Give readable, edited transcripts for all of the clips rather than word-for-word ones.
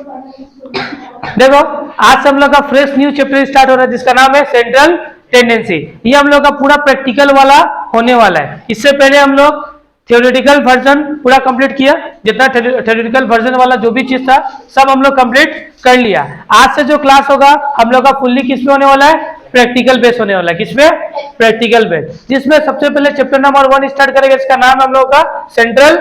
देखो आज से हम लोग का फ्रेश न्यू चैप्टर स्टार्ट हो रहा है जिसका नाम है सेंट्रल टेंडेंसी। ये हम लोग का पूरा प्रैक्टिकल वाला होने वाला है। इससे पहले हम लोग थ्योरेटिकल वर्जन पूरा कंप्लीट किया, जितना थ्योरेटिकल वर्जन वाला जो भी चीज था सब हम लोग कंप्लीट कर लिया। आज से जो क्लास होगा हम लोग का फुल्ली किस पे होने वाला है, प्रैक्टिकल बेस होने वाला है। किस पे, प्रैक्टिकल बेस, जिसमें सबसे पहले चैप्टर नंबर 1 स्टार्ट करेगा, इसका नाम हम लोग का सेंट्रल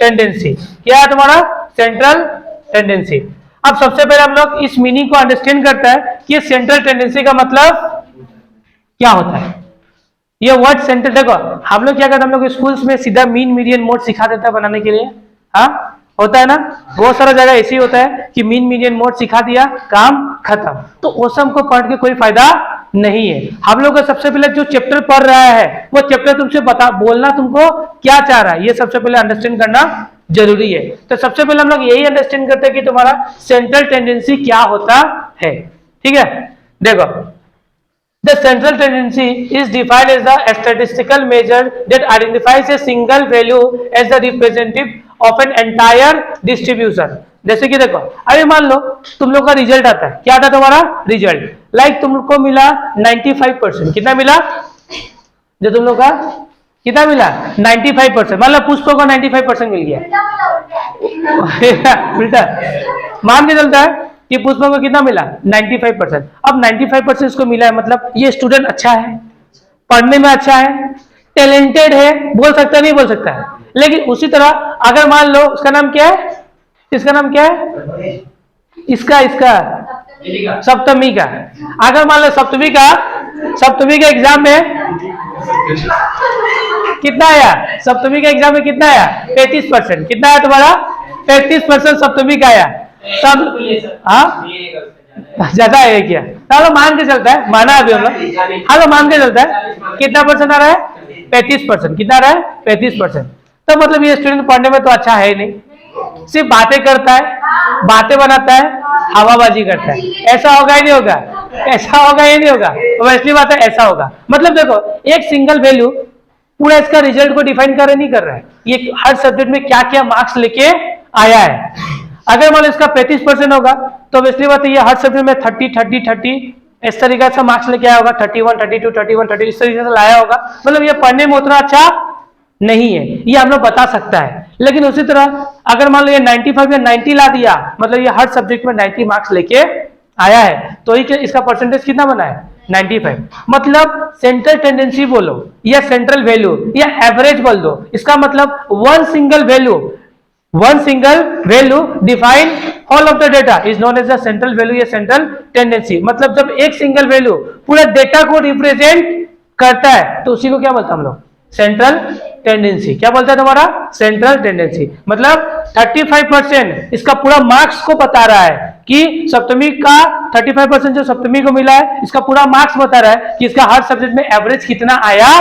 टेंडेंसी। क्या है तुम्हारा, सेंट्रल टेंडेंसी। अब सबसे पहले हम लोग इस मीनिंग को अंडरस्टैंड करते हैं कि सेंट्रल टेंडेंसी का मतलब क्या होता है। ये वर्ड सेंट्रल, देखो हम लोग क्या करते हैं, हम लोग स्कूल्स में सीधा मीन मीडियन मोड सिखा देता है बनाने के लिए। हाँ होता है ना, बहुत सारा जगह ऐसे ही होता है कि मीन मीडियन मोड सिखा दिया, काम खत्म। तो ओसम को पढ़ के कोई फायदा नहीं है। हम लोग का सबसे पहले जो चैप्टर पढ़ रहा है वो चैप्टर तुमसे बता बोलना तुमको क्या चाह रहा है, ये सबसे पहले अंडरस्टैंड करना जरूरी है। तो सबसे पहले हम लोग यही अंडरस्टैंड करते हैं कि तुम्हारा सेंट्रल टेंडेंसी क्या होता है। ठीक है, देखो the central tendency is defined as the statistical measure that identifies a single value as the representative of an entire distribution। जैसे कि देखो अभी मान लो तुम लोग का रिजल्ट आता है, क्या आता है तुम्हारा रिजल्ट, लाइक तुमको मिला 95%। कितना मिला, जो तुम लोग का कितना मिला 95%, मतलब पुष्पों को 95% मिल गया। उल्टा मान के चलता है कि पुष्पों को कितना मिला 95%। अब 95% इसको मिला है, मतलब ये स्टूडेंट अच्छा है, पढ़ने में अच्छा है, टैलेंटेड है, बोल सकता है नहीं बोल सकता है। लेकिन उसी तरह अगर मान लो उसका नाम क्या है, इसका नाम क्या है, इसका सप्तमी का, अगर मान लो सप्तमी का एग्जाम में कितना आया, सप्तमी का एग्जाम में कितना आया 35%। कितना आया तुम्हारा 35% सप्तमी का आया। तब हाँ ज्यादा है क्या, चलो मान के चलता है, माना अभी हम लोग, हाँ मान के चलता है कितना परसेंट आ रहा है 35%। कितना आ रहा है 35%। तो मतलब ये स्टूडेंट पढ़ने में तो अच्छा है ही नहीं, सिर्फ बातें करता है, बातें बनाता है, हवाबाजी करता है। ऐसा होगा ही नहीं होगा, ऐसा होगा ही नहीं होगा, वैसी बात है ऐसा होगा। मतलब देखो एक सिंगल वैल्यू पूरा इसका रिजल्ट को डिफाइन कर नहीं कर रहा है, ये हर सब्जेक्ट में क्या क्या मार्क्स लेके आया है। अगर मान लो इसका 35% होगा तो वैसी बात है ये हर सब्जेक्ट में 30 इस तरीके से मार्क्स लेके आया होगा, 31 32 31 30 इस तरीके से लाया होगा। मतलब ये पढ़ने में उतना अच्छा नहीं है, ये हम लोग बता सकता है। लेकिन उसी तरह अगर मान लो ये 95 या 90 ला दिया, मतलब ये हर सब्जेक्ट में 90 मार्क्स लेके आया है, तो ही इसका परसेंटेज कितना बना है 95। मतलब सेंट्रल टेंडेंसी बोलो या सेंट्रल वैल्यू या एवरेज बोल दो, इसका मतलब one single value define all of the data is known as the central value या सेंट्रल टेंडेंसी। मतलब जब एक सिंगल वैल्यू पूरे डेटा को रिप्रेजेंट करता है तो उसी को क्या बोलते हैं हम लोग, सेंट्रल टेंडेंसी। क्या बोलता है तुम्हारा, सेंट्रल टेंडेंसी। मतलब 35% इसका पूरा मार्क्स को बता रहा है कि सप्तमी का 35% जो सप्तमी को मिला है, इसका पूरा मार्क्स बता रहा है कि इसका हर सब्जेक्ट में एवरेज कितना आया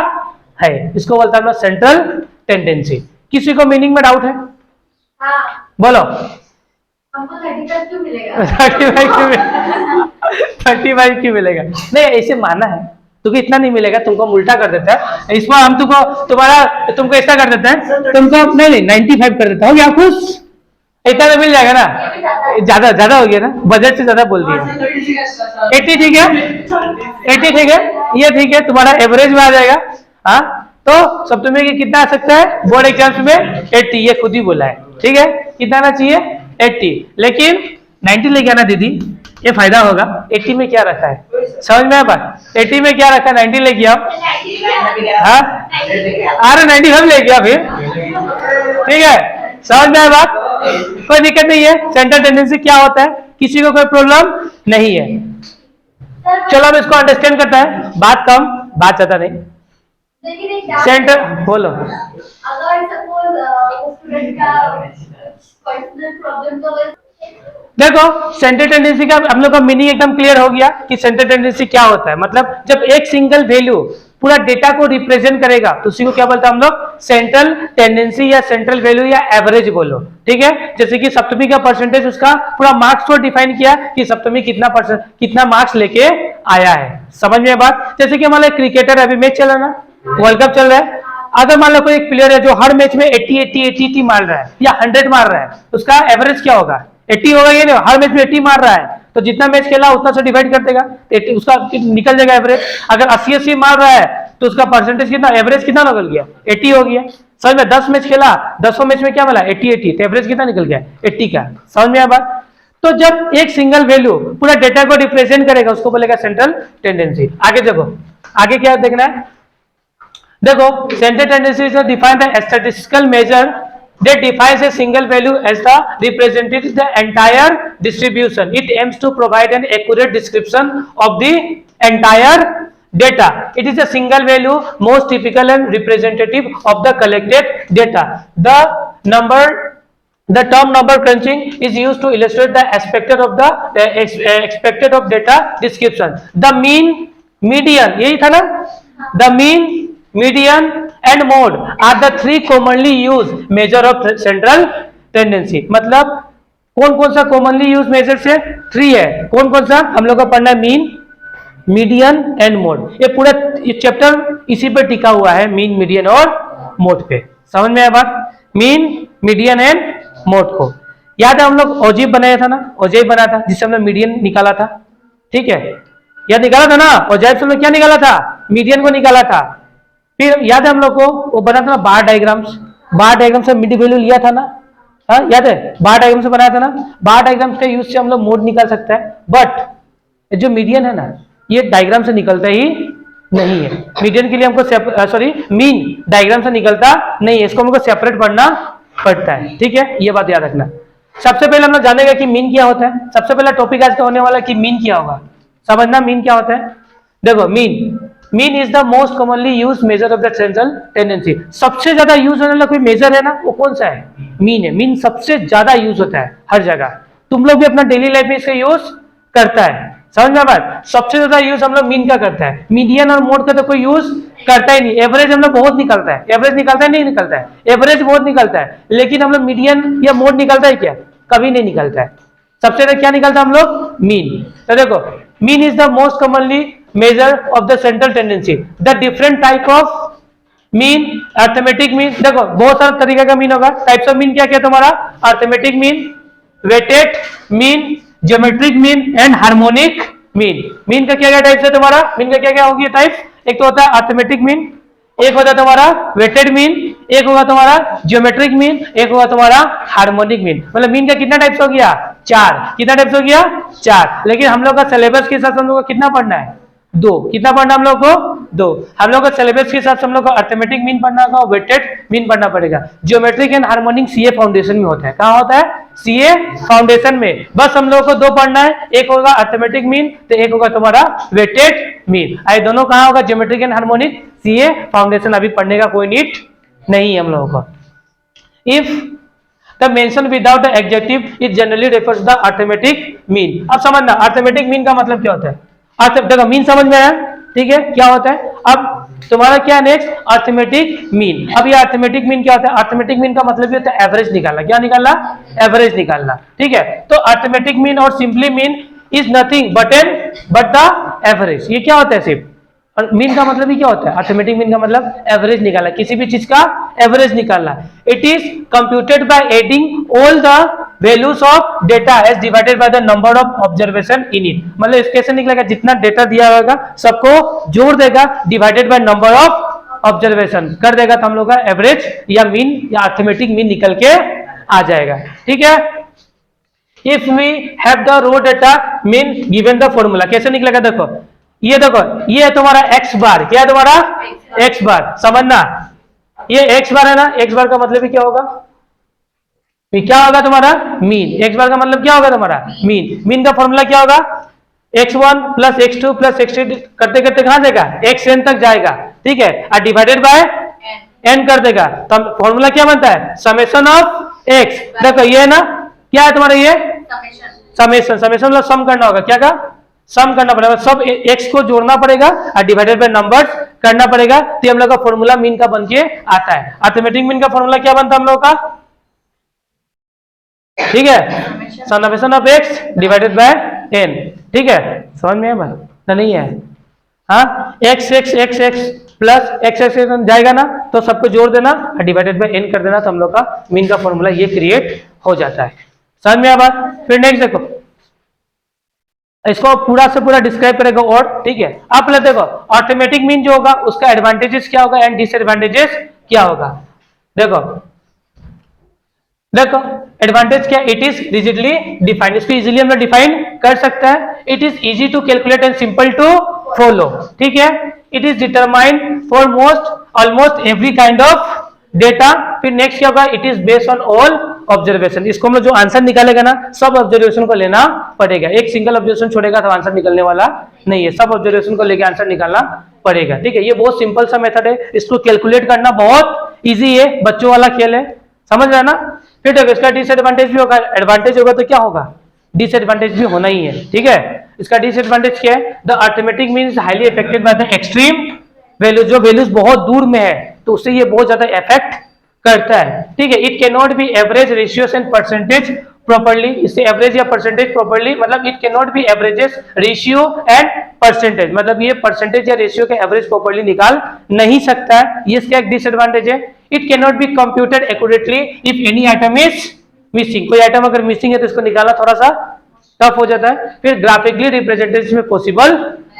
है। इसको बोलता है सेंट्रल टेंडेंसी। किसी को मीनिंग में डाउट है? हाँ। बोलो हमको 35 क्यों मिलेगा? 35 क्यों मिलेगा? नहीं ऐसे माना है, तुमको इतना नहीं मिलेगा, तुमको उल्टा कर देता है। इस बार हम तुमको ऐसा कर देते हैं, तुमको नहीं 95 कर देता हो गया, खुश इतना तो मिल जाएगा ना। ज्यादा हो गया ना, बजट से ज्यादा बोल दिया। 80 ठीक है, 80 ठीक है, ये ठीक है, तुम्हारा एवरेज में आ जाएगा। हाँ तो सप्तमी की कितना आ सकता है बोर्ड एग्जाम्स में 80, ये खुद ही बोला है। ठीक है, कितना आना चाहिए 80, लेकिन 90 लेके आना दीदी, ये फायदा होगा। 80 में क्या रखा है समझ में आया, 80 में क्या रखा है 90 लेके आओ। हाँ अरे 95 लेके आओ फिर, ठीक है समझ में आया बात, कोई दिक्कत नहीं है। सेंट्रल टेंडेंसी क्या होता है, किसी को कोई प्रॉब्लम नहीं है। चलो अब इसको अंडरस्टैंड करता है, बात कम बात ज्यादा नहीं। सेंटर बोलो, अगर सपोज स्टूडेंट का पर्सनल प्रॉब्लम तो देखो सेंट्रल टेंडेंसी का हम लोग का मीनिंग एकदम क्लियर हो गया कि सेंट्रल टेंडेंसी क्या होता है। मतलब जब एक सिंगल वैल्यू पूरा डेटा को रिप्रेजेंट करेगा तो उसी को क्या बोलते हैं हम लोग, सेंट्रल टेंडेंसी या सेंट्रल वैल्यू या एवरेज बोलो। ठीक है, जैसे कि सप्तमी का परसेंटेज, उसका पूरा मार्क्स को डिफाइन किया कि सप्तमी कितना मार्क्स लेके आया है। समझ में बात, जैसे कि हमारा क्रिकेटर अभी मैच चल रहा है, वर्ल्ड कप चल रहा है, अगर मान लो कोई एक प्लेयर है जो हर मैच में 80 मार रहा है या 100 मार रहा है, उसका एवरेज क्या होगा 80 होगा ये नहीं, हर मैच में 80 मार रहा है तो जितना मैच खेला उतना से डिवाइड कर देगा तो 80 उसका निकल जाएगा एवरेज। अगर 80 मार रहा है तो उसका परसेंटेज कितना, एवरेज कितना निकल गया, 80 हो गया। समझ में, 10 मैच खेला, 10 मैच में क्या मिला, 80 तो एवरेज कितना निकल गया, 80 का। समझ में आया बात। तो जब एक सिंगल वैल्यू पूरा डेटा को रिप्रेजेंट करेगा उसको बोलेगा सेंट्रल टेंडेंसी। आगे देखो, आगे क्या देखना है, देखो central tendency is defined the statistical measure that defines a single value as the representative of the entire distribution. It aims to provide an accurate description of the entire data. It is a single value most typical and representative of the collected data. The term number crunching is used to illustrate the expected of the expected of data description. The mean, median, यही था ना, the mean, median and mode are the three commonly used measure of central tendency. मतलब कौन कौन सा commonly used measure से 3 है, कौन कौन सा हम लोग को पढ़ना है, मीन, मीडियन एंड मोड। ये पूरा ये चैप्टर इसी पे टिका हुआ है, मीन, मीडियन और मोड पे। समझ में आया बात, मीन, मीडियन एंड मोड को। याद है हम लोग ओजेब बनाया था ना, ओजेब बना था जिससे हमने मीडियन निकाला था, ठीक है, याद निकाला था ना, ओजेब से हमने क्या निकाला था, मीडियन को निकाला था। फिर याद है हम लोग को वो बना था ना बार डायग्राम्स, बार डायग्राम से मिड वैल्यू लिया था ना, हाँ याद है, बार डायग्राम से बनाया था ना। बार डायग्राम के यूज से हम लोग मोड निकाल सकते हैं, बट जो मीडियन है ना ये डायग्राम से निकलता ही नहीं है। मीडियन के लिए हमको सॉरी मीन डायग्राम से निकलता नहीं है, इसको हमको सेपरेट पढ़ना पड़ता है, ठीक है, ये बात याद रखना। सबसे पहले हम लोग जानेंगे कि मीन क्या होता है। सबसे पहला टॉपिक आज का होने वाला है कि मीन क्या होगा, समझना मीन क्या होता है। देखो mean is the most commonly use measure of the central tendency. सबसे ज्यादा यूज होने वाला कोई मेजर है ना, वो कौन सा है, मीन है। मीन सबसे ज्यादा यूज होता है हर जगह, तुम लोग भी अपना डेली लाइफ में इसका यूज करता है। समझ में बात, सबसे ज्यादा यूज हम लोग मीन का करता है, मीडियन और मोड का तो कोई यूज करता ही नहीं। एवरेज हम लोग बहुत निकलता है, एवरेज निकलता है नहीं निकलता है, एवरेज बहुत निकलता है, लेकिन हम लोग मीडियन या मोड निकलता है क्या, कभी नहीं निकलता है। सबसे ज्यादा क्या निकलता है हम लोग, मीन। तो देखो mean is the most commonly measure of the central tendency. The different type of mean, arithmetic mean, देखो बहुत सारा तरीके का मीन होगा। टाइप्स ऑफ मीन क्या क्या तुम्हारा, arithmetic mean, weighted mean, geometric mean and harmonic mean. Mean का क्या क्या टाइप्स है तुम्हारा, मीन का क्या क्या होगी टाइप्स, एक तो होता है अर्थमेटिक मीन, एक होता है तुम्हारा वेटेड मीन, एक होगा तुम्हारा ज्योमेट्रिक मीन, एक होगा तुम्हारा हार्मोनिक मीन। मतलब मीन का कितना टाइप्स हो गया, 4। कितना टाइप्स हो गया, 4। लेकिन हम लोग का सिलेबस के हिसाब से हम लोग को कितना पढ़ना है, 2। कितना पढ़ना हम लोग को, 2। हम लोग को सिलेबस के हिसाब से हम लोग को अर्थमेटिक मीन पढ़ना होगा, वेटेड मीन पढ़ना पड़ेगा। Geometric and harmonic CA foundation में होता है। कहाँ होता है, सीए फाउंडेशन में। बस हम लोग को 2 पढ़ना है, एक होगा अर्थमेटिक मीन तो एक होगा तुम्हारा वेटेड मीन। ये दोनों कहाँ होगा, geometric and harmonic CA foundation. अभी पढ़ने का कोई नीड नहीं है हम लोगों को। If the mention without the adjective it generally refers the arithmetic mean. अब समझना अर्थमेटिक मीन का मतलब क्या होता है। देखो मीन समझ में आया, ठीक है, क्या होता है। अब तुम्हारा क्या नेक्स्ट, अर्थमेटिक मीन। अब ये अर्थमेटिक मीन क्या होता है, अर्थमेटिक मीन का मतलब ये होता है एवरेज निकालना। क्या निकालना, एवरेज निकालना, ठीक है। तो अर्थमेटिक मीन और simply mean is nothing but the average. ये क्या होता है सिर्फ, और मीन का मतलब ही क्या होता है, अर्थमेटिक मीन का मतलब एवरेज निकालना, किसी भी चीज का एवरेज निकालना। It is computed by adding all the values of data as divided by the number of observation in it. मतलब इसके कैसे निकलेगा, जितना डेटा दिया होगा सबको जोड़ देगा, divided by number of observation कर देगा, तो हम लोग का एवरेज या मीन या अर्थमेटिक मीन निकल के आ जाएगा, ठीक है। If we have the raw data mean given the formula, कैसे निकलेगा, देखो ये देखो, ये है तुम्हारा एक्स बार। क्या है तुम्हारा, एक्स बार। समझना ये एक्स बार है ना, एक्स बार का मतलब भी क्या होगा, क्या होगा तुम्हारा मीन। एक्स बार का मतलब क्या होगा तुम्हारा मीन। मीन का फॉर्मूला क्या होगा, x1 plus x2 plus x3 करते करते कहां जाएगा, xn तक जाएगा, ठीक है, और डिवाइडेड बाय n कर देगा। तो फॉर्मूला क्या बनता है, समेशन ऑफ x। देखो ये है ना, क्या है तुम्हारा ये समेशन। समेशन मतलब सम करना होगा, क्या का सम करना पड़ेगा, सब x को जोड़ना पड़ेगा और डिवाइडेड बाय नंबर्स करना पड़ेगा। तो हम लोग का फॉर्मूला मीन का बन के आता है। अर्थमेटिक मीन का फॉर्मूला क्या बनता है हम लोग का, ठीक है, summation of x divided by n, ठीक है। समझ में है ना, नहीं है, हाँ, x प्लस x जाएगा ना, तो सबको जोड़ देना और डिवाइडेड बाय n कर देना, तो हम लोग का मीन का फॉर्मूला ये क्रिएट हो जाता है। समझ में आया बात। फिर नेक्स्ट देखो, इसको पूरा से पूरा डिस्क्राइब करेगा और, ठीक है। आप पहले देखो अर्थमेटिक मीन जो होगा उसका एडवांटेजेस क्या होगा एंड डिसएडवांटेजेस क्या होगा। देखो देखो एडवांटेज क्या, इट इज रिजिडली डिफाइंड, इसको इजीली हम डिफाइन कर सकते हैं। It is easy to calculate and simple to follow, ठीक है। It is determined for almost every kind of data. फिर नेक्स्ट क्या होगा, it is based on all observation, इसको हम लोग जो आंसर निकालेगा ना सब ऑब्जर्वेशन को लेना पड़ेगा, एक सिंगल ऑब्जर्वेशन छोड़ेगा तो आंसर निकलने वाला नहीं है, सब ऑब्जर्वेशन को लेकर आंसर निकालना पड़ेगा, ठीक है। ये बहुत सिंपल सा मेथड है, इसको कैलकुलेट करना बहुत इजी है, बच्चों वाला खेल है, समझ रहे हैं ना। फिर देखो इसका डिसएडवांटेज भी होगा, एडवांटेज होगा तो क्या होगा, डिसएडवांटेज भी होना ही है, ठीक है। इसका डिसएडवांटेज क्या है, the arithmetic mean is highly affected by the extreme value, जो वैल्यूज बहुत दूर में है तो उससे ये बहुत ज्यादा इफेक्ट करता है, ठीक है। It can not be average ratios and percentage properly, इससे एवरेज या परसेंटेज प्रॉपर्ली, मतलब it can not be averages ratio and percentage, मतलब ये परसेंटेज या रेशियो के एवरेज प्रॉपर्ली निकाल नहीं सकता है, ये इसका एक डिसएडवांटेज है। It can not be computed accurately if any item is missing, कोई आइटम अगर मिसिंग है तो इसको निकालना थोड़ा सा टफ हो जाता है। फिर ग्राफिकली रिप्रेजेंटेशन में पॉसिबल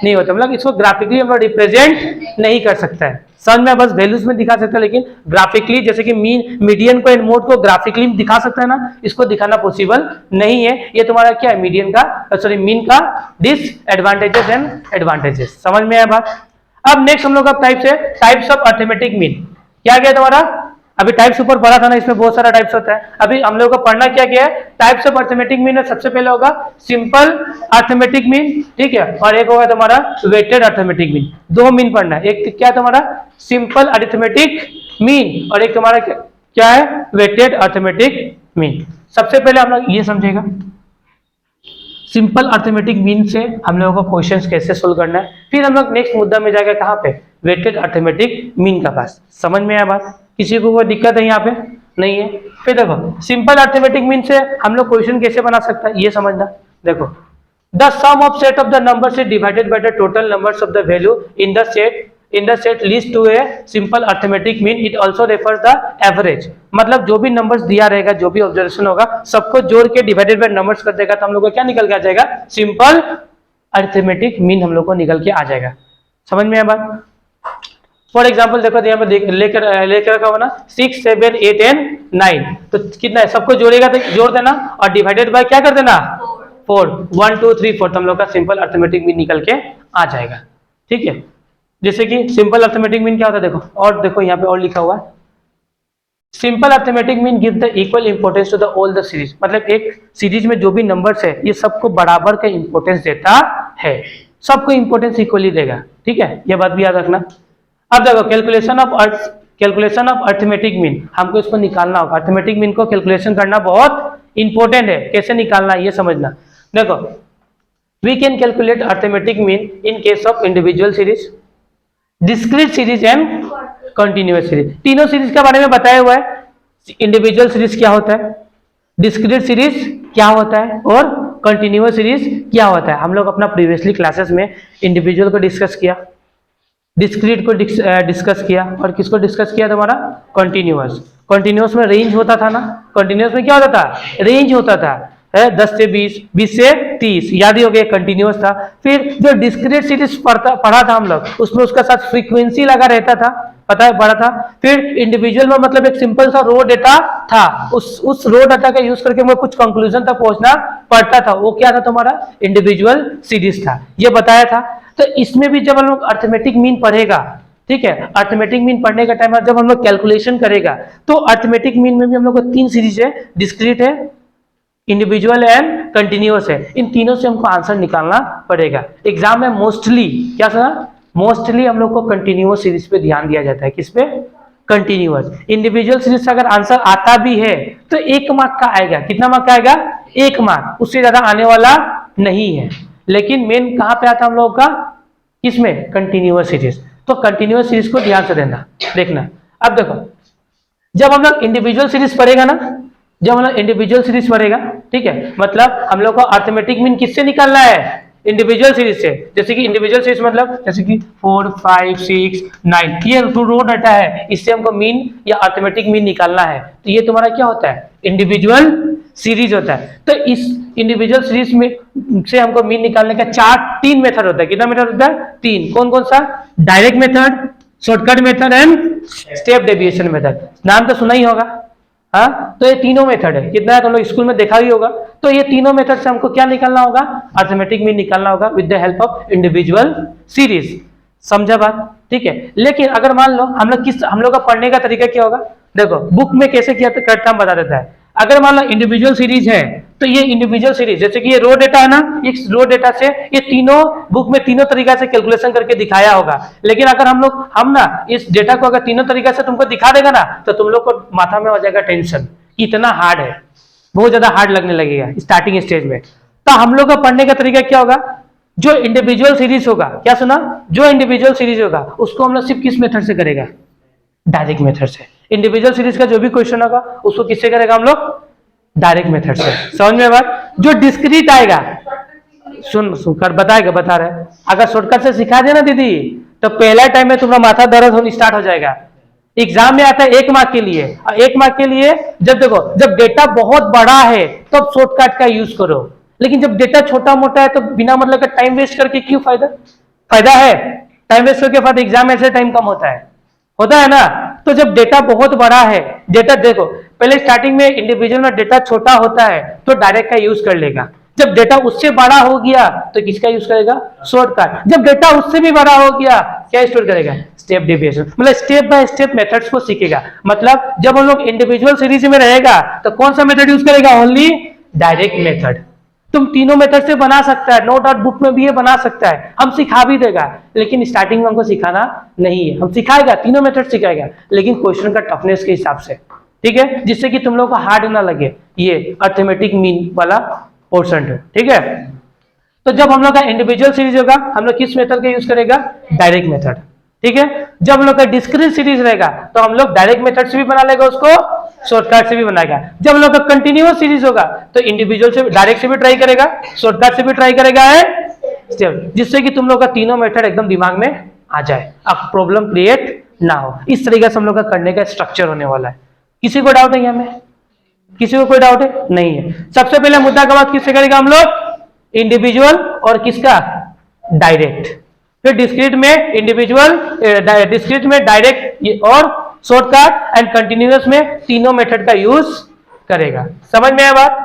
नहीं होता, मतलब इसको ग्राफिकली हम लोग रिप्रेजेंट नहीं कर सकता है, समझ में, बस वैल्यूज में दिखा सकता है, लेकिन ग्राफिकली जैसे कि मीन, मीडियन को एंड मोड को ग्राफिकली दिखा सकता है ना, इसको दिखाना पॉसिबल नहीं है। ये तुम्हारा क्या है, मीडियन का सॉरी मीन का डिसएडवांटेजेस एंड एडवांटेजेस, समझ में आया बात। अब नेक्स्ट हम लोग का टाइप्स है, टाइप्स ऑफ अर्थमेटिक मीन, क्या गया तुम्हारा, अभी टाइप्स ऊपर पढ़ा था ना, इसमें बहुत सारा टाइप्स होता है, अभी हम लोग को पढ़ना क्या क्या है, टाइप्स ऑफ अर्थमेटिक मीन है। सबसे पहले होगा सिंपल अर्थमेटिक मीन, ठीक है, और एक होगा तुम्हारा वेटेड अर्थमेटिक मीन, दो मीन पढ़ना है, एक क्या तुम्हारा सिंपल अर्थमेटिक मीन और एक तुम्हारा क्या है वेटेड अर्थमेटिक मीन। सबसे पहले हम लोग ये समझेगा सिंपल अर्थमेटिक मीन से हम लोगों को क्वेश्चंस कैसे सोल्व करना है, फिर हम लोग नेक्स्ट मुद्दा में जाएगा कहाँ पे, वेटेड अर्थमेटिक मीन का पास। समझ में आया बात, किसी को कोई दिक्कत है यहाँ पे नहीं है। फिर देखो सिंपल अर्थमेटिक मीन से हम लोग क्वेश्चन कैसे बना सकता है ये समझना। देखो the sum of set of the numbers is divided by the total numbers of the value in the set leads to a simple arithmetic mean, it also refers the average, मतलब जो भी नंबर्स दिया रहेगा, जो भी observation होगा, सबको जोड़ के डिवाइडेड बाय नंबर्स कर देगा तो हम लोग को क्या निकल के आ जाएगा, सिंपल अर्थमेटिक मीन हम लोग को निकल के आ जाएगा। समझ में आया बात। फॉर एग्जाम्पल देखो तो यहाँ पे लेकर रखा हुआ ना 6 7 8 एंड 9, तो कितना है, सबको जोड़ेगा तो जोड़ देना और डिवाइडेड बाय क्या कर देना 4, 1 2 3 4, तो हम लोग का सिंपल अर्थमेटिक मीन निकल के आ जाएगा, ठीक है। जैसे कि सिंपल अर्थमेटिक मीन क्या होता है देखो, और देखो यहाँ पे और लिखा हुआ है, simple arithmetic mean give the equal importance to the all the series, मतलब एक सीरीज में जो भी नंबर्स है ये सबको बराबर का इंपोर्टेंस देता है, सबको इंपोर्टेंस इक्वली देगा, ठीक है, ये बात भी याद रखना। अब देखो कैलकुलेशन ऑफ अर्थमेटिक मीन, हमको इसको निकालना होगा, अर्थमेटिक मीन को कैलकुलेशन करना बहुत इंपॉर्टेंट है, कैसे निकालना है ये समझना। देखो we can calculate arithmetic mean in case of individual series, discrete series and continuous series, तीनों सीरीज के बारे में बताया हुआ है। इंडिविजुअल सीरीज क्या होता है, डिस्क्रीट सीरीज क्या होता है और कंटिन्यूअस सीरीज क्या होता है। हम लोग अपना प्रीवियसली क्लासेस में इंडिविजुअल को डिस्कस किया, डिस्क्रीट को डिस्कस किया और किसको डिस्कस किया तुम्हारा कंटिन्यूअस। कंटिन्यूअस में रेंज होता था ना, कंटिन्यूअस में क्या होता था, रेंज होता था, 10 से 20, 20 से 30, याद ही हो गया, कंटिन्यूअस था। फिर जो डिस्क्रीट सीरीज पढ़ा था हम लोग, उसमें उसका साथ फ्रीक्वेंसी लगा रहता था, पता है पढ़ा था। फिर इंडिविजुअल में मतलब एक सिंपल सा रो डेटा था, उस रो डेटा का यूज करके मैं कुछ कंक्लूजन तक पहुंचना पड़ता था, वो क्या था तुम्हारा इंडिविजुअल सीरीज था, ये बताया था। तो इसमें भी जब हम लोग अर्थमेटिक मीन पढ़ेगा, ठीक है, अर्थमेटिक मीन पढ़ने का टाइम जब हम लोग कैलकुलेशन करेगा तो अर्थमेटिक मीन में भी हम लोग को 3 सीरीज है, डिस्क्रीट है, इंडिविजुअल एंड कंटिन्यूअस है, इन तीनों से हमको आंसर निकालना पड़ेगा। एग्जाम में मोस्टली क्या सुना, मोस्टली हम लोग को कंटिन्यूअस सीरीज पे ध्यान दिया जाता है, किस पे, कंटिन्यूअस। इंडिविजुअल सीरीज से अगर आंसर आता भी है तो 1 मार्क का आएगा, कितना मार्क का आएगा, 1 मार्क, उससे ज्यादा आने वाला नहीं है। लेकिन मेन कहां पे आता हम लोग का, किसमें, कंटिन्यूअस सीरीज। तो कंटिन्यूअस सीरीज को ध्यान से देखना। अब देखो जब हम लोग इंडिविजुअल सीरीज पढ़ेगा ना, जब हम लोग इंडिविजुअल सीरीज पढ़ेगा, ठीक है, मतलब हम लोग को अर्थमेटिक मीन किससे निकालना है, इंडिविजुअल सीरीज से। जैसे कि इंडिविजुअल सीरीज मतलब जैसे कि 4 5 6 9 ये रो डाटा है, इससे हमको मीन या अर्थमेटिक मीन निकालना है, तो ये तुम्हारा क्या होता है, इंडिविजुअल सीरीज होता है। तो इस इंडिविजुअल सीरीज में से हमको मीन निकालने का तीन मेथड होता है। कितना मेथड होता है? तीन। कौन कौन सा? Direct method, shortcut method and step deviation method. नाम तो सुना ही होगा। हाँ, तो ये तीनों मेथड है। कितना है तो लोग स्कूल में देखा ही होगा। तो ये तीनों मेथड से हमको क्या निकालना होगा? अर्थमेटिक मीन निकालना होगा with the help of individual series. समझा बात? ठीक है। लेकिन अगर मान लो हम लोग का पढ़ने का तरीका क्या होगा? देखो बुक में कैसे किया करता हम बता देता है। अगर मान लो इंडिविजुअल सीरीज है तो ये इंडिविजुअल सीरीज, जैसे कि ये रो डेटा है ना, इस रो डेटा से ये तीनों बुक में तीनों तरीका से कैलकुलेशन करके दिखाया होगा। लेकिन अगर हम ना इस डेटा को अगर तीनों तरीका से तुमको दिखा देगा ना, तो तुम लोग को माथा में हो जाएगा टेंशन, इतना हार्ड है, बहुत ज्यादा हार्ड लगने लगेगा स्टार्टिंग स्टेज में। तो हम लोग का पढ़ने का तरीका क्या होगा? जो इंडिविजुअल सीरीज होगा, क्या सुना? जो इंडिविजुअल सीरीज होगा उसको हम लोग सिर्फ किस मेथड से करेगा? डायरेक्ट मेथड से। इंडिविजुअल सीरीज का जो भी क्वेश्चन होगा उसको किससे करेगा हम लोग? डायरेक्ट मेथड से। समझ में बात? जो डिस्क्रीट आएगा, सुनकर बता रहे, अगर शॉर्टकट से सिखा देना दीदी तो पहला टाइम में तुम्हारा माथा दर्द होने स्टार्ट हो जाएगा। एग्जाम में आता है 1 मार्क के लिए, और 1 मार्क के लिए जब देखो जब डेटा बहुत बड़ा है तो अब शॉर्टकट का यूज करो, लेकिन जब डेटा छोटा मोटा है तो बिना मतलब का टाइम वेस्ट करके क्यों फायदा है? टाइम वेस्ट करके फायदा, एग्जाम में ऐसे टाइम कम होता है ना। तो जब डेटा बहुत बड़ा है, डेटा देखो पहले स्टार्टिंग में इंडिविजुअल में डेटा छोटा होता है तो डायरेक्ट का यूज कर लेगा। जब डेटा उससे बड़ा हो गया तो किसका यूज करेगा? शॉर्टकट। जब डेटा उससे भी बड़ा हो गया क्या स्टोर करेगा? Step deviation. मतलब स्टेप बाय स्टेप मेथड्स को सीखेगा। मतलब जब हम लोग इंडिविजुअल सीरीज में रहेगा तो कौन सा मेथड यूज करेगा? Only direct method. तुम तीनों मेथड से बना सकता है, नो डाउट बुक में भी ये बना सकता है, हम सिखा भी देगा, लेकिन स्टार्टिंग में हमको सिखाना नहीं है। हम सिखाएगा, तीनों मेथड सिखाएगा, लेकिन क्वेश्चन का टफनेस के हिसाब से, ठीक है, जिससे कि तुम लोग को हार्ड ना लगे ये अर्थमेटिक मीन वाला पोर्शन है। ठीक है। तो जब हम लोग का इंडिविजुअल सीरीज होगा हम लोग किस मेथड का यूज करेगा? Direct method. ठीक है। जब हम लोग का डिस्क्रीट सीरीज रहेगा तो हम लोग डायरेक्ट मेथड से भी बना लेगा उसको, शॉर्टकट से भी बनाएगा। जब हम लोग का कंटिन्यूअस सीरीज होगा तो इंडिविजुअल से डायरेक्ट से भी ट्राई करेगा, शॉर्टकट से भी ट्राई करेगा, जिससे कि तुम लोग का तीनों मेथड एकदम दिमाग में आ जाए, अब प्रॉब्लम क्रिएट ना हो। इस तरीके से हम लोग का करने का स्ट्रक्चर होने वाला है। किसी को डाउट है? हमें किसी को कोई डाउट है? नहीं है। सबसे पहले मुद्दा का बात किससे करेगा हम लोग? इंडिविजुअल और किसका? डायरेक्ट। फिर डिस्क्रीट में इंडिविजुअल, डिस्क्रीट में डायरेक्ट और शॉर्टकट, एंड कंटिन्यूअस में तीनों मेथड का यूज करेगा। समझ में आया बात?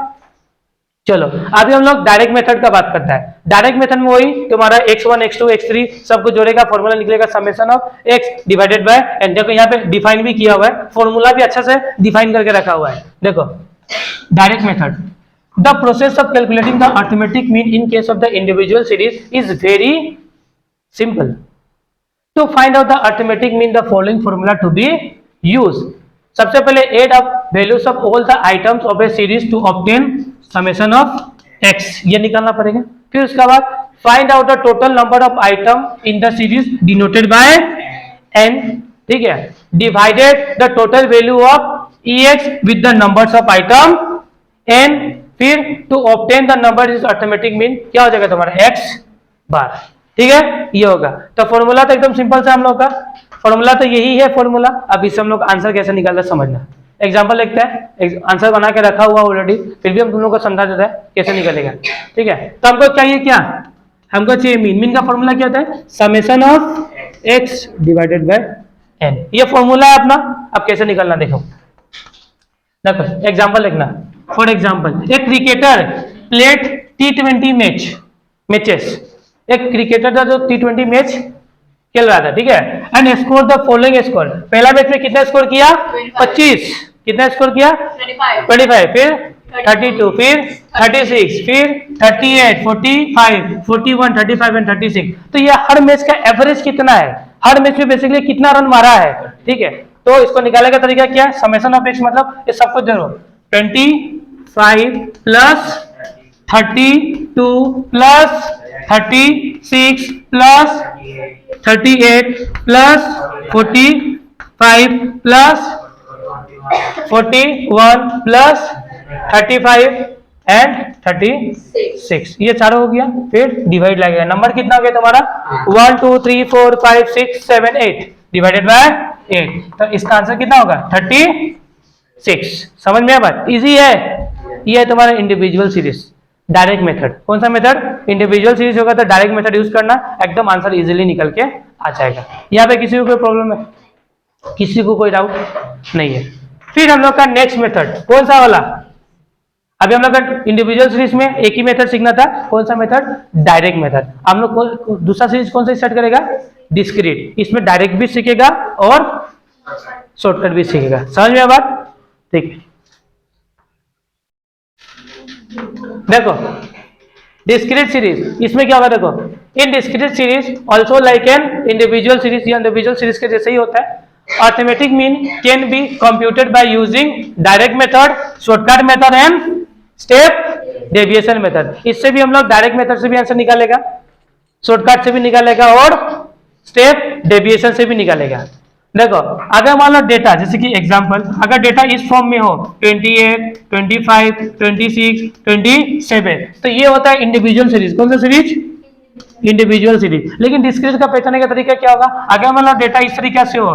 चलो अभी हम लोग डायरेक्ट मेथड का बात करता है। डायरेक्ट मेथड में वही तुम्हारा x1 x2 x3 सबको जोड़ेगा, फॉर्मूला निकलेगा summation of x divided by, and देखो यहाँ पे डिफाइन भी किया हुआ है, फॉर्मूला भी अच्छा से डिफाइन करके रखा हुआ है। देखो direct method, the process of calculating the arithmetic mean in case of the individual series is very simple. To find out the arithmetic mean the following formula to be use. सबसे पहले add up values of all the items of a series to obtain summation of x, ये निकालना पड़ेगा। फिर उसके बाद find out the total number of item in the series denoted by n, ठीक है, divided the total value of ex with the numbers of item n, फिर to obtain the number is arithmetic mean क्या हो जाएगा तुम्हारा x बार। ठीक है, ये होगा। तो फॉर्मूला तो एकदम सिंपल सा हम लोग का फॉर्मूला तो यही है फॉर्मूला। अब इससे हम लोग आंसर कैसे निकालना समझना। एग्जाम्पल लिखते हैं, आंसर बना के रखा हुआ ऑलरेडी, फिर भी हम तुम लोग को समझा देता है कैसे निकलेगा। ठीक है, तो हमको चाहिए क्या? हमको चाहिए मीन। मीन का फॉर्मूला क्या होता है? Summation of x divided by n। ये फॉर्मूला है अपना। अब कैसे निकलना देखो एग्जाम्पल लिखना। फॉर एग्जाम्पल एक क्रिकेटर प्लेड T20 मैचेस, एक क्रिकेटर था जो T20 मैच खेल रहा था, ठीक है, and score the following score. पहला मैच में कितना स्कोर किया? 25। कितना स्कोर किया? 25, फिर 32, फिर 36, फिर 38, 45, 41, 35 एंड 36। तो ये हर मैच का एवरेज कितना है? हर मैच में बेसिकली कितना रन मारा है? ठीक है, तो इसको निकालने का तरीका क्या है? समेशन ऑफ x, मतलब ये सब कुछ जोड़ो, 25 plus 32 plus 36 plus 38 plus 45 plus 41 plus 35 and 36, ये चारों हो गया। फिर डिवाइड लगेगा, नंबर कितना हो गया तुम्हारा? 1 2 3 4 5 6 7 8 डिवाइडेड बाय 8। तो इसका आंसर कितना होगा? 36। समझ में आया बात? इजी है, ये है तुम्हारा इंडिविजुअल सीरीज, डायरेक्ट मेथड। कौन सा मेथड? इंडिविजुअल सीरीज होगा तो डायरेक्ट मेथड यूज करना, एकदम आंसर इजीली निकल के आ जाएगा। यहाँ पे किसी को कोई प्रॉब्लम है? किसी को कोई डाउट नहीं है? फिर हम लोग का नेक्स्ट मेथड कौन सा वाला? अभी हम लोग का इंडिविजुअल सीरीज में एक ही मेथड सीखना था, कौन सा मेथड? Direct method. हम लोग दूसरा सीरीज कौन सा स्टार्ट करेगा? डिस्क्रीट। इसमें डायरेक्ट भी सीखेगा और शॉर्टकट भी सीखेगा। समझ में बात? ठीक है, देखो डिस्क्रीट सीरीज, इसमें क्या होगा देखो, इन discrete series also like an individual series, ये इंडिविजुअल सीरीज के जैसे ही होता है। Arithmetic mean can be computed by using direct method, shortcut method and step deviation method. इससे भी हम लोग डायरेक्ट मेथड से भी आंसर निकालेगा, शॉर्टकट से भी निकालेगा और स्टेप डेविएशन से भी निकालेगा। देखो अगर मान लो डेटा, जैसे कि एग्जांपल, अगर डेटा इस फॉर्म में हो 28, 25, 26, 27, तो ये होता है इंडिविजुअल सीरीज। कौन सा सीरीज? Individual series. लेकिन डिस्क्रीट का पहचानने का तरीका क्या होगा? अगर मान लो डेटा इस तरीके से हो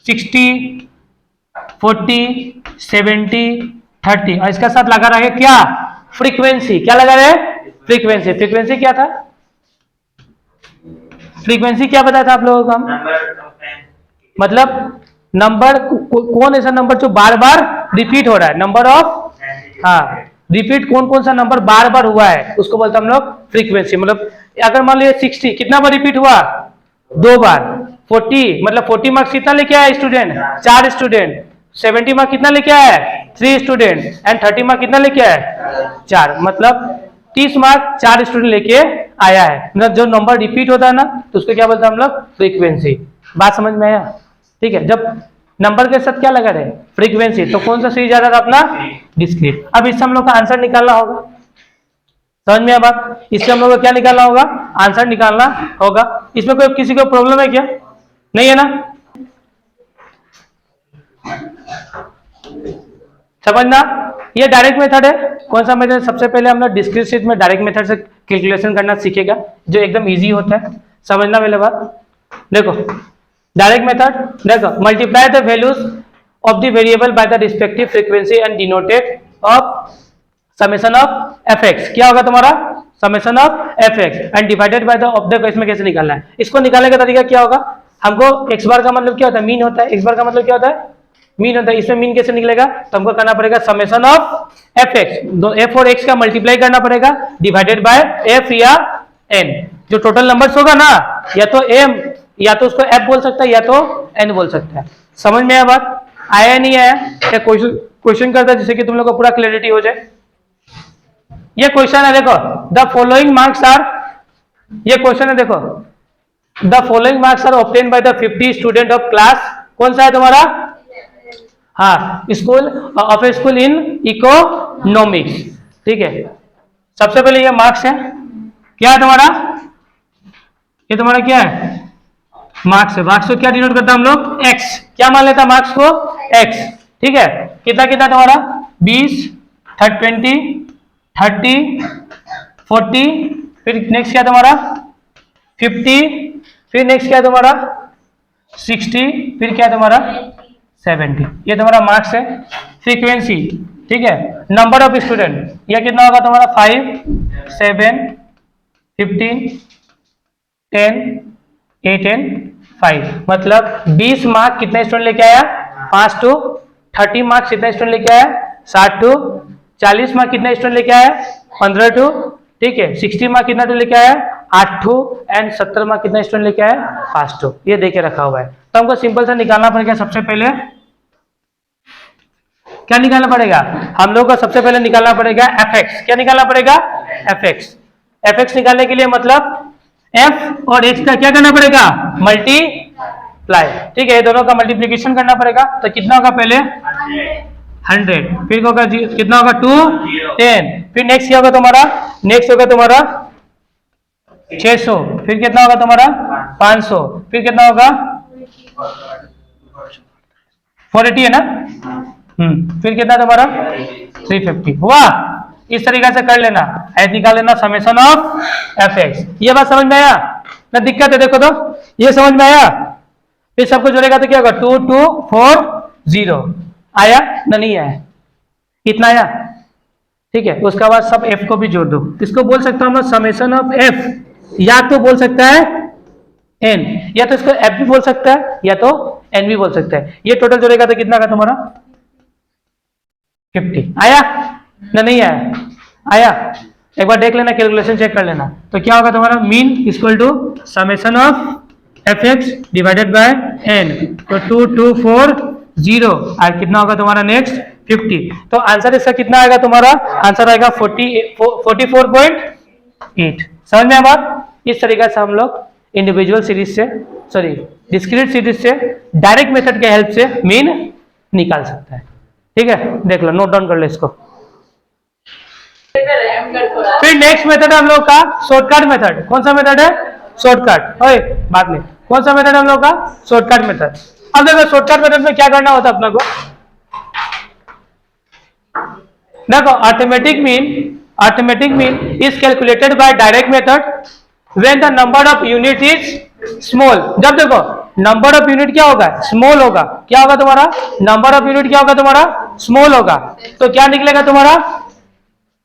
60, 40, 70, 30 और इसका साथ लगा रहे क्या? फ्रीक्वेंसी। क्या लगा रहे? फ्रीक्वेंसी। फ्रीक्वेंसी क्या था? फ्रीक्वेंसी क्या बताया था आप लोगों को हम? मतलब नंबर, कौन ऐसा नंबर जो बार बार रिपीट हो रहा है, नंबर ऑफ, हाँ रिपीट कौन कौन सा नंबर बार बार हुआ है उसको बोलते हैं हम लोग फ्रीक्वेंसी। मतलब अगर मान लो 60 कितना बार रिपीट हुआ? 2 बार। 40 मतलब 40 मार्क्स कितना लेके आया स्टूडेंट? 4 स्टूडेंट। 70 मार्क्स कितना लेके आया? 3 स्टूडेंट। एंड 30 मार्क्स कितना लेके आया? 4। मतलब 30 मार्क्स 4 स्टूडेंट लेके आया है। मतलब जो नंबर रिपीट होता है ना, तो उसको क्या बोलते हैं हम लोग? फ्रीक्वेंसी। बात समझ में आया? ठीक है, जब नंबर के साथ क्या लगा रहे? फ्रीक्वेंसी, तो कौन सा सीरीज आ रहा था अपना? डिस्क्रीट। अब इससे हम लोग का आंसर निकालना होगा। समझ में आया बात? इससे हम लोग को क्या निकालना होगा? आंसर निकालना होगा। इसमें कोई किसी को प्रॉब्लम है क्या? नहीं है ना? समझना, ये डायरेक्ट मेथड है। कौन सा मेथड? सबसे पहले हम लोग डिस्क्रीट सीरीज में डायरेक्ट मेथड से कैलकुलेशन करना सीखेगा, जो एकदम इजी होता है। समझना पहले बात। देखो डायरेक्ट मेथड, देखो multiply the values of the variable by the respective frequency and denoted of summation of F x. क्या होगा तुम्हारा? Summation of F x and divided by the of the, इसमें कैसे निकालना है? इसको निकालने का तरीका क्या होगा? हमको एक्स बार का मतलब क्या होता है? मीन होता है। एक्स बार का मतलब क्या होता है? मीन होता है। इसमें मीन कैसे निकलेगा? तो हमको करना पड़ेगा summation of F x, F और एक्स का मल्टीप्लाई करना पड़ेगा, डिवाइडेड बाय एफ या एन। जो टोटल नंबर्स होगा ना, या तो एम, या तो उसको एफ बोल सकता है, या तो एन बोल सकता है। समझ में आया बात? आया नहीं आया? क्या क्वेश्चन करता है जिससे कि तुम लोग को पूरा क्लैरिटी हो जाए? ये क्वेश्चन है, देखो द फॉलोइंग मार्क्स आर, ये क्वेश्चन है, देखो the following marks are obtain by the 50 student of class, कौन सा है तुम्हारा? हाँ, school of a school in economics. ठीक है, सबसे पहले ये मार्क्स है। क्या है तुम्हारा? ये तुम्हारा क्या है? मार्क्स है। मार्क्स को क्या डिनोट करता है हम लोग? एक्स। क्या मान लेता मार्क्स को? एक्स। ठीक है, कितना कितना तुम्हारा? 20, 20, 30, 40, फिर नेक्स्ट क्या तुम्हारा? 50, फिर नेक्स्ट क्या तुम्हारा? 60, फिर क्या तुम्हारा? 70। ये तुम्हारा मार्क्स है। फ्रीक्वेंसी, ठीक है, नंबर ऑफ स्टूडेंट, यह कितना होगा तुम्हारा? 5, 7, 15, 10, 8 एंड 5। मतलब 20 मार्क्स कितना स्टूडेंट लेके आया? 5 टू 30 मार्क्स कितना स्टूडेंट लेके आया? 60 टू 40 मार्क्स कितना स्टूडेंट लेके आया? 15 टू, ठीक है, 60 मार्क्स कितना लेके आया? 8 टू, एंड 70 मार्क्स कितना स्टूडेंट लेके आया? 5 टू। ये देके रखा हुआ है। तो हमको सिंपल सा निकालना पड़ेगा। सबसे पहले क्या निकालना पड़ेगा? हम लोग को सबसे पहले निकालना पड़ेगा एफ एक्स। क्या निकालना पड़ेगा? F x. एफ एक्स निकालने के लिए मतलब एफ और एक्स का क्या करना पड़ेगा? मल्टीप्लाई। ठीक है, दोनों का मल्टीप्लीकेशन करना पड़ेगा। तो कितना होगा? पहले 100, फिर होगा कितना होगा? 2, 10, फिर नेक्स्ट क्या होगा तुम्हारा? नेक्स्ट होगा तुम्हारा 600, फिर कितना होगा तुम्हारा? 500, फिर कितना होगा? 480 है ना? फिर कितना तुम्हारा? 350। हुआ? इस तरीके से कर लेना, ऐसे निकाल लेना समेशन ऑफ एफ एक्स। ये बात समझ में आया ना? दिक्कत है? देखो तो ये समझ में आया? फिर सबको जोड़ेगा तो क्या होगा? 2, 2, 4, 0 आया ना? नहीं आया? कितना आया? ठीक है, उसके बाद सब एफ को भी जोड़ दो। इसको बोल सकता हूं मैं समेशन ऑफ एफ, या तो बोल सकता है एन, या तो इसको एफ भी बोल सकता है या तो एन भी बोल सकता है। ये टोटल जोड़ेगा तो कितना का तुम्हारा 50 आया ना, नहीं आया? आया? एक बार देख लेना, कैलकुलेशन चेक कर लेना। तो क्या होगा तुम्हारा mean equal to summation of F X divided by N, तो 2240 और कितना होगा तुम्हारा नेक्स्ट 50। तो आंसर इसका कितना आएगा तुम्हारा? आंसर आएगा 44.8। समझ में आया बात? इस तरीके से हम लोग इंडिविजुअल सीरीज से, सॉरी डिस्क्रीट सीरीज से डायरेक्ट मेथड के हेल्प से मीन निकाल सकता है। ठीक है, देख लो, नोट डाउन कर लो इसको। फिर नेक्स्ट मेथड है हम लोग का शॉर्टकट मेथड। कौन सा मेथड है? शॉर्टकट। ओए बात नहीं, कौन सा मेथड हम लोग का? Shortcut method. अब देखो शॉर्टकट मेथड में क्या करना होता है अपना को। देखो arithmetic mean is calculated by direct method when the number of unit is small. जब देखो नंबर ऑफ यूनिट क्या होगा? स्मॉल होगा। क्या होगा तुम्हारा? नंबर ऑफ यूनिट क्या होगा तुम्हारा? स्मॉल होगा। तो क्या निकलेगा तुम्हारा?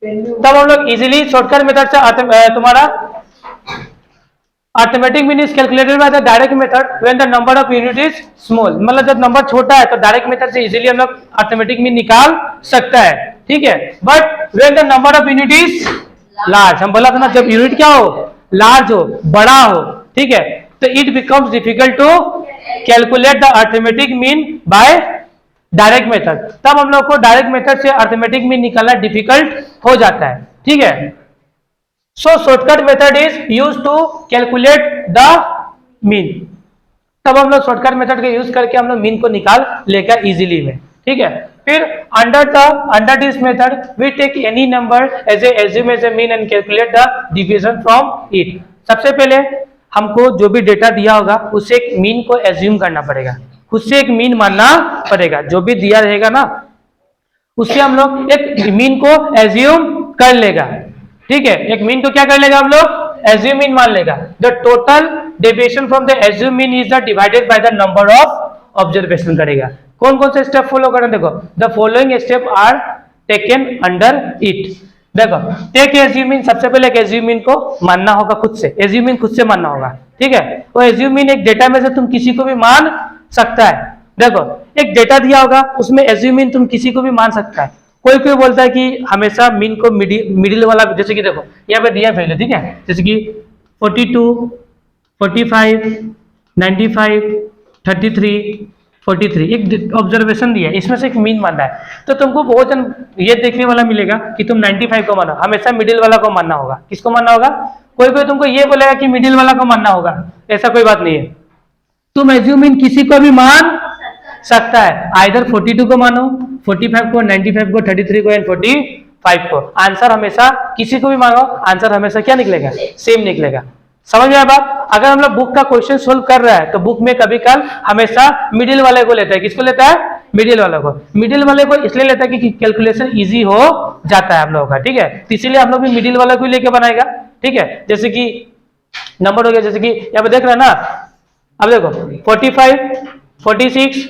तब हम लोग इजीली शॉर्टकट मेथड से तुम्हारा arithmetic mean is calculated by the direct method when the number of unit is small. मतलब जब नंबर छोटा है तो डायरेक्ट मेथड से इजीली हम लोग अर्थमेटिक मीन निकाल सकता है। ठीक है, but when the number of unit is large, हम बोला था ना जब यूनिट क्या हो? लार्ज हो, बड़ा हो। ठीक है, तो it becomes difficult to calculate the arithmetic mean by direct method. तब हम लोग को डायरेक्ट मेथड से अर्थमेटिक मीन निकालना डिफिकल्ट हो जाता है। ठीक है, so shortcut method is use to calculate the mean. तब हम लोग शॉर्टकट मेथड के यूज करके हम लोग मीन को निकाल लेगा इजीली में। ठीक है, फिर under this method we take any number as assume as a mean and calculate the division from it. सबसे पहले हमको जो भी डेटा दिया होगा उससे एक मीन को एज्यूम करना पड़ेगा, खुद से एक मीन मानना पड़ेगा। जो भी दिया रहेगा ना उससे हम लोग एक मीन को एज्यूम कर लेगा। ठीक है, एक मीन को क्या कर लेगा हम लोग? एज्यूम मीन मान लेगा। The total deviation from the assume mean is the divided by the number of observation करेगा। कौन कौन से स्टेप फॉलो करना? देखो the following step are taken under it. देखो टेक एज्यूम मीन, सबसे पहले एक एज्यूम मीन को मानना होगा खुद से। एज्यूम मीन खुद से मानना होगा। ठीक है, वो एज्यूम मीन एक डेटा में से तुम किसी को भी मान सकता है। देखो एक डेटा दिया होगा उसमें एज्यूम मीन तुम किसी को भी मान सकता है। कोई कोई बोलता है कि हमेशा मीन को मिडिल वाला, जैसे कि देखो यहाँ पे दिया पहले, ठीक है, जैसे कि 42, 45, 95, 33, 43 एक ऑब्जर्वेशन दिया है, इसमें से एक मीन मानना है। तो तुमको बहुत जन ये देखने वाला मिलेगा कि तुम 95 को मानो, हमेशा मिडिल वाला को मानना होगा। किसको मानना होगा? कोई कोई तुमको ये बोलेगा कि मिडिल वाला को मानना होगा। ऐसा कोई बात नहीं है, तुम एज्यूम मीन किसी को भी मान सकता है। आइदर 42 को मानो, 45 को, 95 को, 33 को एंड 45 को। आंसर हमेशा किसी को भी मानो, आंसर हमेशा क्या निकलेगा? सेम निकलेगा। समझ में आया बात? अगर हम लोग बुक का क्वेश्चन सोल्व कर रहा है तो बुक में कभी कल हमेशा मिडिल वाले को लेता है। किसको लेता है? मिडिल वाले को। मिडिल वाले को इसलिए लेता है कि कैलकुलेशन इजी हो जाता है हम लोगों का। ठीक है, तो इसीलिए हम लोग भी मिडिल वाले को लेके बनाएगा। ठीक है, जैसे कि नंबर हो गया, जैसे कि यहाँ पे देख रहे हैं ना, अब देखो 45, 46,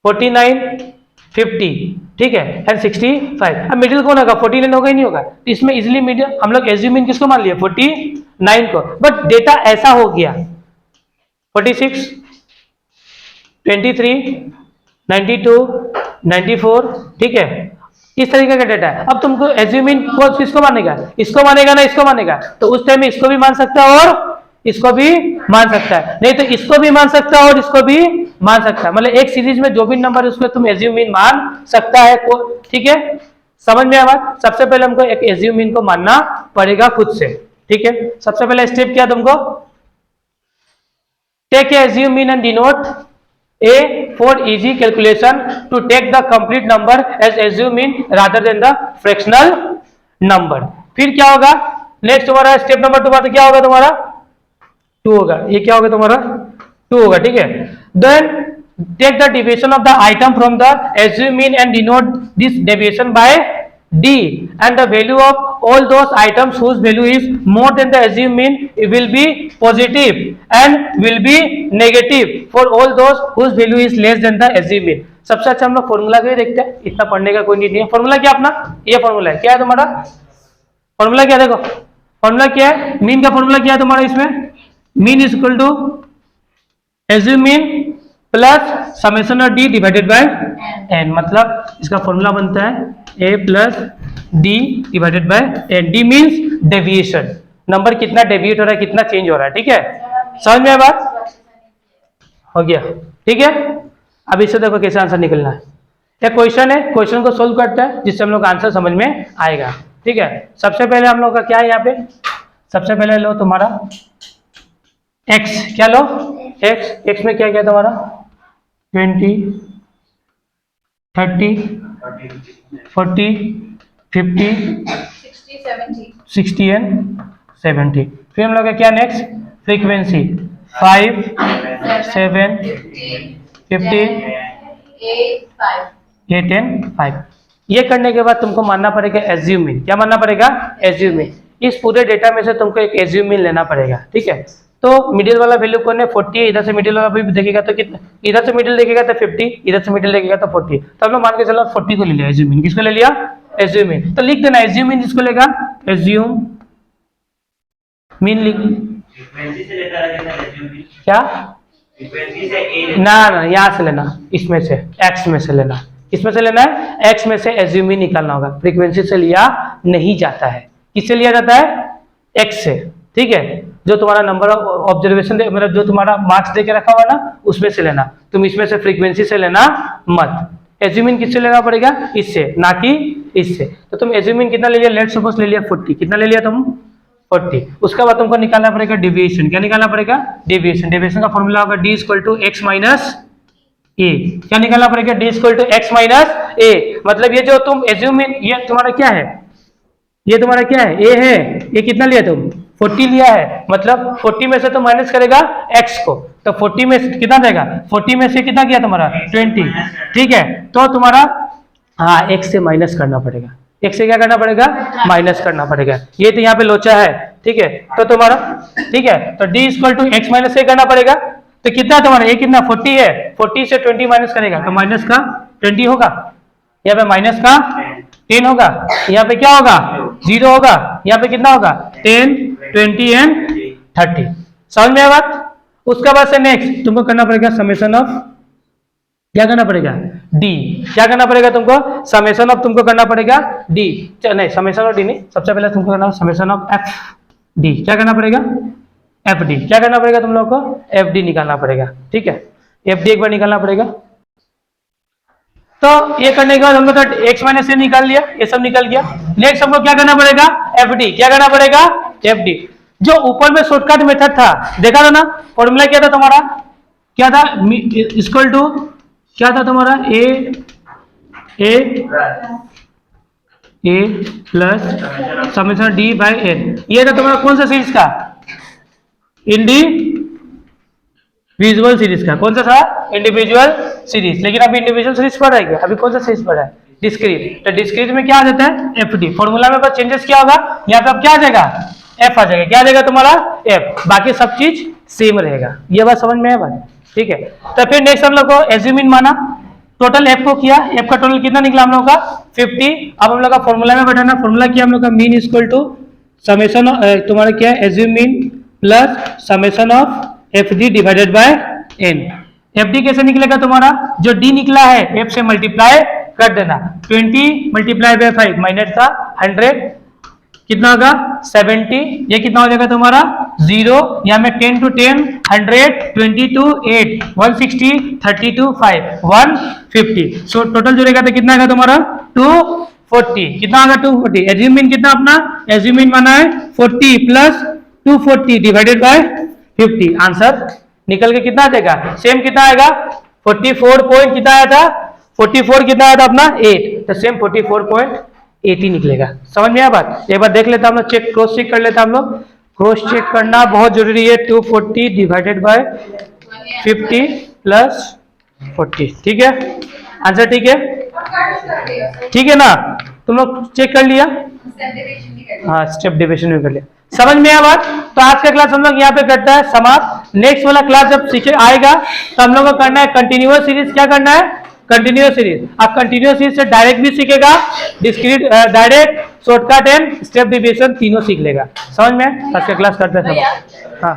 49, 50, ठीक है, एंड 65। अब मिडिल कौन होगा? 49 होगा ही नहीं होगा। इसमें इजीली मिडिल हम लोग एज्यूम मीन किसको मान लिया? 49 को। बट डेटा ऐसा हो गया 46, 23, 92, 94, ठीक है, इस तरीके का डेटा है। अब तुमको एज्यूम मीन किसको मानेगा? इसको मानेगा ना इसको मानेगा? तो उस टाइम में इसको भी मान सकता है और इसको भी मान सकता है, नहीं तो इसको भी मान सकता है और इसको भी मान सकता है। मतलब एक सीरीज में जो भी नंबर है उसको तुम एज्यूम मीन मान सकता है। ठीक है, समझ में आया बात? सबसे पहले हमको एक एज्यूम मीन को मानना पड़ेगा खुद से। ठीक है, सबसे पहला स्टेप क्या तुमको? Take assume mean and denote A for easy calculation to take the complete number as assume mean rather than the fractional number। फिर क्या होगा? नेक्स्ट तुम्हारा स्टेप नंबर 2 बात क्या होगा? तुम्हारा 2 होगा। ये क्या होगा तुम्हारा? 2 होगा। ठीक है, then take the deviation of the item from the assume mean and denote this deviation by D and the value of all those items whose value is more than the assumed mean will be positive and will be negative for all those whose value is less than the assumed mean। सबसे अच्छा हम लोग formula को ही देखते हैं, इतना पढ़ने का कोई नीड नहीं है। फॉर्मूला क्या अपना, ये फॉर्मूला है, क्या है तुम्हारा फॉर्मूला, क्या देखो फॉर्मूला क्या है, मीन का फॉर्मूला क्या है तुम्हारा, इसमें mean is equal to assume mean plus summation of d divided by n, मतलब इसका फॉर्मूला बनता है a plus d divided by n. D means deviation, number कितना डेविएट हो रहा है, कितना चेंज हो रहा है, ठीक है, समझ में आया बात, हो गया, ठीक है। अब इससे देखो कैसे आंसर निकलना है, एक क्वेश्चन है, क्वेश्चन को सोल्व करते हैं जिससे हम लोग आंसर समझ में आएगा, ठीक है। सबसे पहले हम लोग का क्या है यहाँ पे, सबसे पहले लो तुम्हारा x, क्या लो x में क्या क्या तुम्हारा 20 30 40 50 60 एंड 70। फिर हम लोग का क्या नेक्स्ट, फ्रीक्वेंसी 5 7 50 8 एंड 5। ये करने के बाद तुमको मानना पड़ेगा एज्यूम मीन, क्या मानना पड़ेगा, एज्यूम मीन। इस पूरे डेटा में से तुमको एक एज्यूम मीन लेना पड़ेगा, ठीक है। तो मिडिल वाला वैल्यू कौन है 40 है, इधर से मिडिल वाला भी देखेगा तो कितना, इधर से मिडिल देखेगा तो 50, इधर से मिडिल देखेगा तो 40, तो हम लोग मान के चलो 40 को ले लिया एज्यूम मीन। किसको ले लिया, एज्यूम मीन। तो लिख देना एज्यूम मीन जिसको लेगा, एज्यूम मीन लिख, क्या ना यहाँ से लेना, इसमें से एक्स में से लेना, इसमें से लेना है, एक्स में से एज्यूम मीन निकालना होगा। फ्रीक्वेंसी से लिया नहीं जाता है, किससे लिया जाता है, एक्स से, ठीक है। जो तुम्हारा नंबर ऑफ ऑब्जर्वेशन मतलब जो तुम्हारा मार्क्स दे के रखा हुआ ना, उसमें से लेना, तुम इसमें से फ्रीक्वेंसी से लेना मत। एज्यूम मीन किससे लेना पड़ेगा, इससे, ना कि इससे। तो तुम एज्यूम मीन कितना ले लिया, लेट्स सपोज ले लिया 40, कितना ले लिया तुम 40। उसके बाद तुमको निकालना पड़ेगा डेविएशन, क्या निकालना पड़ेगा, डेविएशन। डेविएशन का फॉर्मूला होगा d equal to x minus a, क्या निकालना पड़ेगा, d equal to x minus a. मतलब ये जो तुम एज्यूम मीन, ये तुम्हारा क्या है, ये तुम्हारा क्या है, ए है, ये कितना लिया तुम 40 लिया है, मतलब 40 में से तो माइनस करेगा x को, तो 40 में से कितना देगा, 40 में से कितना किया तुम्हारा 20, ठीक है। तो तुम्हारा हाँ x से माइनस करना पड़ेगा, x से क्या करना पड़ेगा, माइनस करना पड़ेगा। ये तो यहाँ पे लोचा है, ठीक है, तो तुम्हारा ठीक है, तो d equal to x minus a करना पड़ेगा। तो कितना तुम्हारा ये कितना 40 है, 40 से 20 माइनस करेगा तो माइनस का 20 होगा, यहाँ पे माइनस का 10 होगा, यहाँ पे क्या होगा 0 होगा, यहाँ पे कितना होगा 10 20 एंड 30। समझ में आया बात। उसके बाद से नेक्स्ट तुमको करना पड़ेगा समेशन ऑफ, क्या करना पड़ेगा d, क्या करना पड़ेगा तुमको, समेशन ऑफ तुमको करना पड़ेगा d, नहीं समेशन ऑफ d नहीं, सबसे पहले तुमको करना समेशन ऑफ f d, क्या करना पड़ेगा fd, क्या करना पड़ेगा तुम लोग को fd निकालना पड़ेगा, ठीक है। fd एक बार निकालना पड़ेगा। तो ये करने के बाद हम लोग एक्स माइनस ए निकाल लिया, ये सब निकल गया। नेक्स्ट हमको क्या करना पड़ेगा, एफडी, क्या करना पड़ेगा एफडी। जो ऊपर में शॉर्टकट मेथड था देखा था ना, फॉर्मूला क्या था तुम्हारा, क्या था इक्वल टू, क्या था तुम्हारा a plus summation d by n. ये था तुम्हारा कौन सा सीरीज का, इंडिविजुअल सीरीज का, कौन सा था इंडिविजुअल सीरीज। लेकिन अभी इंडिविजुअल सीरीज पढ़ रहा है, अभी कौन सा सीरीज पढ़ रहा है, डिस्क्रीट। तो डिस्क्रीट में क्या आ जाता है एफडी, फॉर्मूला में बस चेंजेस क्या होगा, यहाँ पे अब क्या आ जाएगा एफ आ जाएगा, क्या आ जाएगा तुम्हारा एफ, बाकी सब चीज सेम रहेगा। ये बात समझ में है बात, ठीक है। तो फिर नेक्स्ट हम लोग को एज्यूम मीन माना, टोटल एफ को किया, एफ का टोटल कितना निकला हम लोग का 50। अब हम लोग का फॉर्मूला में बैठाना, फॉर्मूला किया हम लोग का मीन इक्वल टू समेशन तुम्हारा क्या है assume mean plus summation of F D divided by N. F D कैसे निकलेगा तुम्हारा, जो डी निकला है एफ से मल्टीप्लाई कर देना, 20 मल्टीप्लाई बाय 5 माइनस का 100 कितना होगा 70, ये कितना हो जाएगा तुम्हारा 0, यहाँ में 10 to 10 100, 20 to 8 160, 30 to 5 150। So total जोड़ेगा तो कितना आएगा तुम्हारा 240, कितना आएगा 240। एज्यूम मीन कितना अपना, एज्यूम मीन माना है 40 प्लस 240 डिवाइडेड बाय 50। आंसर निकल के कितना आ जाएगा, सेम कितना आएगा 44 पॉइंट कितना आया था, 44 कितना आया था अपना 8, तो सेम 44.80 निकलेगा। समझ में आया बात। एक बार देख लेता हम लोग, चेक क्रॉस चेक कर लेता हम लोग, क्रॉस चेक करना बहुत जरूरी है। 240 डिवाइडेड बाय 50 प्लस 40, ठीक है आंसर, ठीक है, ठीक है ना, तुम लोग चेक कर लिया, हाँ स्टेप डिविजन भी कर लिया। समझ में आया बात। तो आज का क्लास हम लोग यहाँ पे करता है समाप्त। नेक्स्ट वाला क्लास जब सीखे आएगा तो हम लोग को करना है कंटिन्यूअस सीरीज, क्या करना है कंटिन्यूअस सीरीज। अब कंटिन्यूअस सीरीज से डायरेक्ट भी सीखेगा, discrete, direct, shortcut and step deviation तीनों सीख लेगा। समझ में? आज का क्लास करते हैं सब। हाँ